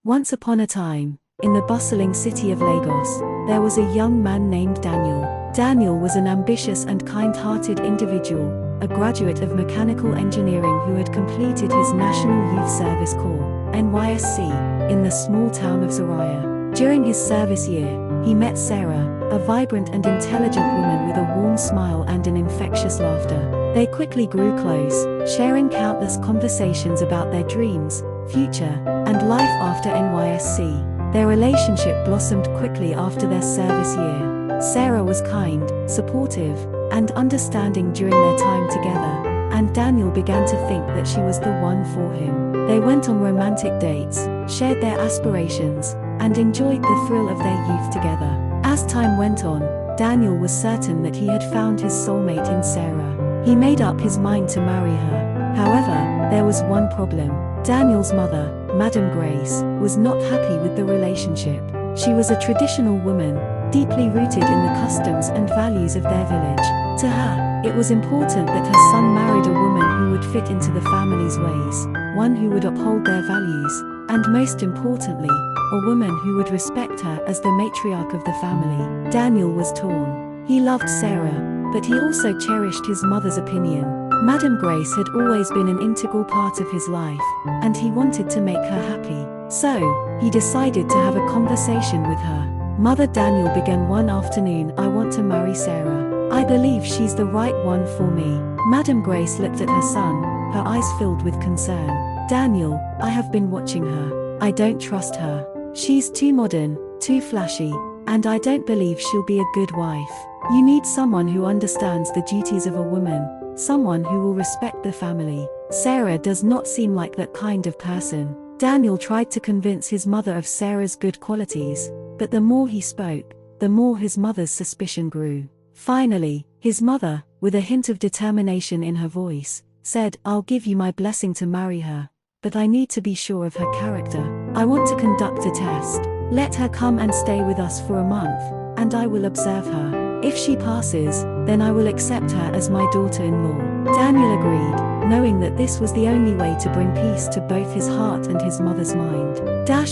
Once upon a time, in the bustling city of Lagos, there was a young man named Daniel. Daniel was an ambitious and kind-hearted individual, a graduate of mechanical engineering who had completed his National Youth Service Corps (NYSC) in the small town of Zaria. During his service year, he met Sarah, a vibrant and intelligent woman with a warm smile and an infectious laughter. They quickly grew close, sharing countless conversations about their dreams, future, and life after NYSC. Their relationship blossomed quickly after their service year. Sarah was kind, supportive, and understanding during their time together, and Daniel began to think that she was the one for him. They went on romantic dates, shared their aspirations, and enjoyed the thrill of their youth together. As time went on, Daniel was certain that he had found his soulmate in Sarah. He made up his mind to marry her. However, there was one problem. Daniel's mother, Madam Grace, was not happy with the relationship. She was a traditional woman, deeply rooted in the customs and values of their village. To her, it was important that her son married a woman who would fit into the family's ways, one who would uphold their values, and most importantly, a woman who would respect her as the matriarch of the family. Daniel was torn. He loved Sarah, but he also cherished his mother's opinion. Madam Grace had always been an integral part of his life, and he wanted to make her happy. So, he decided to have a conversation with her. Mother Daniel began one afternoon, "I want to marry Sarah. I believe she's the right one for me." Madam Grace looked at her son, her eyes filled with concern. "Daniel, I have been watching her. I don't trust her. She's too modern, too flashy, and I don't believe she'll be a good wife. You need someone who understands the duties of a woman, someone who will respect the family. Sarah does not seem like that kind of person." Daniel tried to convince his mother of Sarah's good qualities, but the more he spoke, the more his mother's suspicion grew. Finally, his mother, with a hint of determination in her voice, said, "I'll give you my blessing to marry her, but I need to be sure of her character. I want to conduct a test. Let her come and stay with us for a month, and I will observe her. If she passes, then I will accept her as my daughter-in-law." Daniel agreed, knowing that this was the only way to bring peace to both his heart and his mother's mind.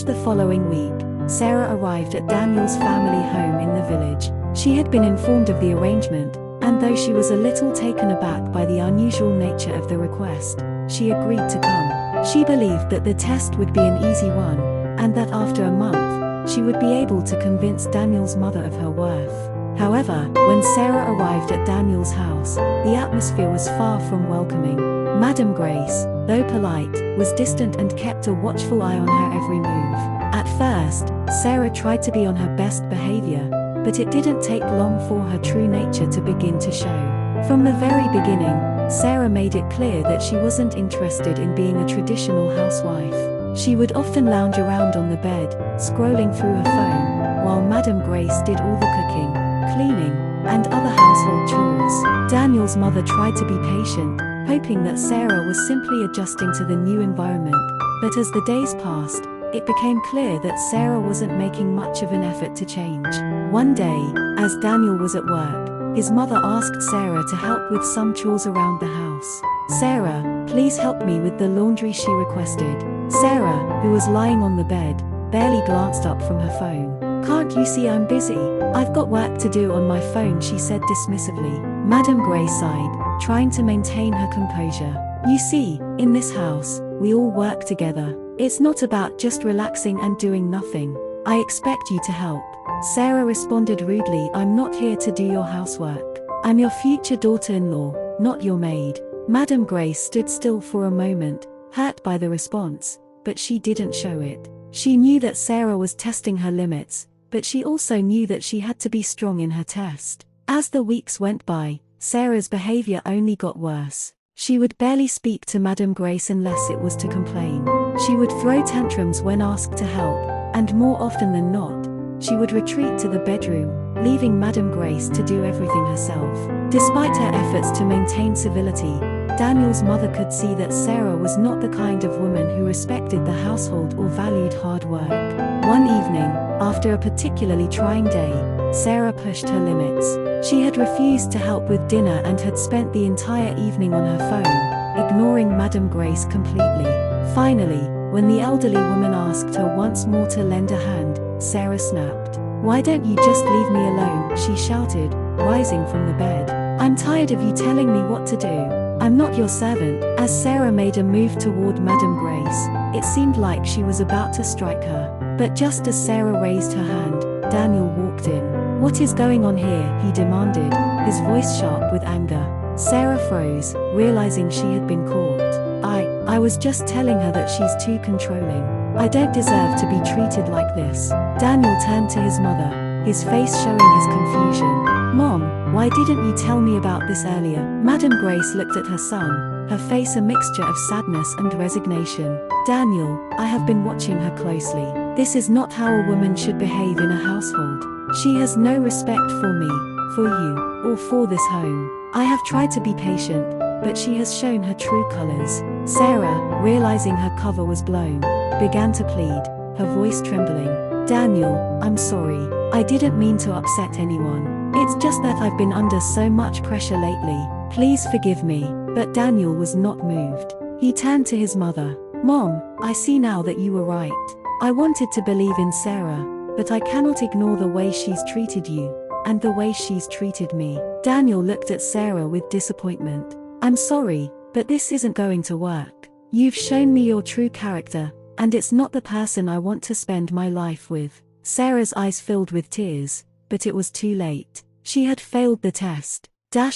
The following week, Sarah arrived at Daniel's family home in the village. She had been informed of the arrangement, and though she was a little taken aback by the unusual nature of the request, she agreed to come. She believed that the test would be an easy one, and that after a month, she would be able to convince Daniel's mother of her worth. However, when Sarah arrived at Daniel's house, the atmosphere was far from welcoming. Madam Grace, though polite, was distant and kept a watchful eye on her every move. At first, Sarah tried to be on her best behavior, but it didn't take long for her true nature to begin to show. From the very beginning, Sarah made it clear that she wasn't interested in being a traditional housewife. She would often lounge around on the bed, scrolling through her phone, while Madam Grace did all the cooking, cleaning, and other household chores. Daniel's mother tried to be patient, hoping that Sarah was simply adjusting to the new environment, but as the days passed, it became clear that Sarah wasn't making much of an effort to change. One day, as Daniel was at work, his mother asked Sarah to help with some chores around the house. "Sarah, please help me with the laundry," she requested. Sarah, who was lying on the bed, barely glanced up from her phone. "Can't you see I'm busy? I've got work to do on my phone," she said dismissively. Madam Grace sighed, trying to maintain her composure. "You see, in this house, we all work together. It's not about just relaxing and doing nothing. I expect you to help." Sarah responded rudely, "I'm not here to do your housework. I'm your future daughter-in-law, not your maid." Madam Grace stood still for a moment, hurt by the response, but she didn't show it. She knew that Sarah was testing her limits, but she also knew that she had to be strong in her test. As the weeks went by, Sarah's behavior only got worse. She would barely speak to Madam Grace unless it was to complain. She would throw tantrums when asked to help, and more often than not, she would retreat to the bedroom, leaving Madam Grace to do everything herself. Despite her efforts to maintain civility, Daniel's mother could see that Sarah was not the kind of woman who respected the household or valued hard work. One evening, after a particularly trying day, Sarah pushed her limits. She had refused to help with dinner and had spent the entire evening on her phone, ignoring Madam Grace completely. Finally, When the elderly woman asked her once more to lend a hand, Sarah snapped. "Why don't you just leave me alone?" she shouted, rising from the bed. "I'm tired of you telling me what to do. I'm not your servant." As Sarah made a move toward Madame Grace, it seemed like she was about to strike her. But just as Sarah raised her hand, Daniel walked in. "What is going on here?" he demanded, his voice sharp with anger. Sarah froze, realizing she had been caught. I was just telling her that she's too controlling. I don't deserve to be treated like this." Daniel turned to his mother, his face showing his confusion. "Mom, why didn't you tell me about this earlier?" Madame Grace looked at her son, her face a mixture of sadness and resignation. "Daniel, I have been watching her closely. This is not how a woman should behave in a household. She has no respect for me, for you, or for this home. I have tried to be patient, but she has shown her true colors." Sarah, realizing her cover was blown, began to plead, her voice trembling. "Daniel, I'm sorry. I didn't mean to upset anyone. It's just that I've been under so much pressure lately. Please forgive me." But Daniel was not moved. He turned to his mother. "Mom, I see now that you were right. I wanted to believe in Sarah, but I cannot ignore the way she's treated you, and the way she's treated me." Daniel looked at Sarah with disappointment. "I'm sorry, but this isn't going to work. You've shown me your true character, and it's not the person I want to spend my life with." Sarah's eyes filled with tears, but it was too late. She had failed the test.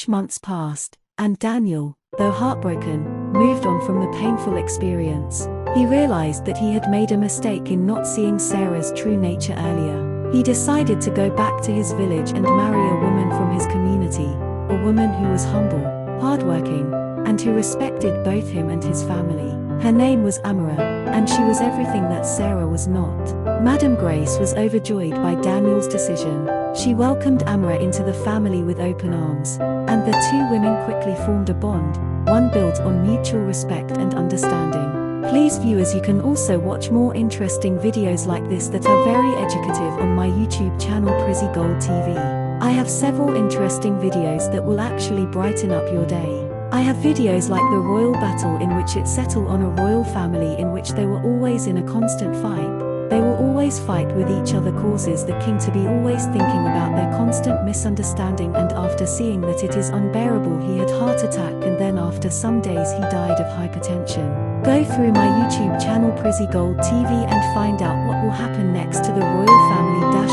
Months passed, and Daniel, though heartbroken, moved on from the painful experience. He realized that he had made a mistake in not seeing Sarah's true nature earlier. He decided to go back to his village and marry a woman from his community, a woman who was humble, hardworking, and who respected both him and his family. Her name was Amara, and she was everything that Sarah was not. Madame Grace was overjoyed by Daniel's decision. She welcomed Amara into the family with open arms, and the two women quickly formed a bond, one built on mutual respect and understanding. Please viewers, you can also watch more interesting videos like this that are very educative on my YouTube channel Prizzy Gold TV. I have several interesting videos that will actually brighten up your day. I have videos like the royal battle, in which it settled on a royal family in which they were always in a constant fight. They will always fight with each other, causes the king to be always thinking about their constant misunderstanding, and after seeing that it is unbearable, he had heart attack, and then after some days he died of hypertension. Go through my YouTube channel Prizzy Gold TV and find out what will happen next to the royal family.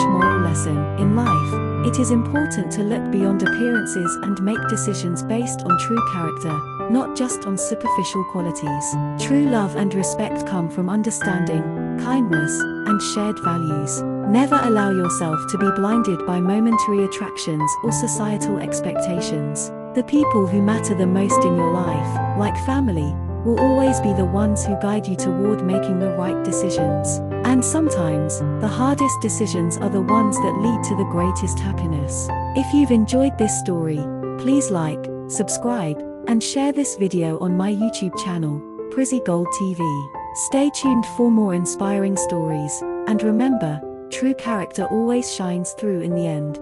Moral lesson: in life, it is important to look beyond appearances and make decisions based on true character, not just on superficial qualities. True love and respect come from understanding, kindness, and shared values. Never allow yourself to be blinded by momentary attractions or societal expectations. The people who matter the most in your life, like family, will always be the ones who guide you toward making the right decisions. And sometimes, the hardest decisions are the ones that lead to the greatest happiness. If you've enjoyed this story, please like, subscribe, and share this video on my YouTube channel, Prizzy Gold TV. Stay tuned for more inspiring stories, and remember, true character always shines through in the end.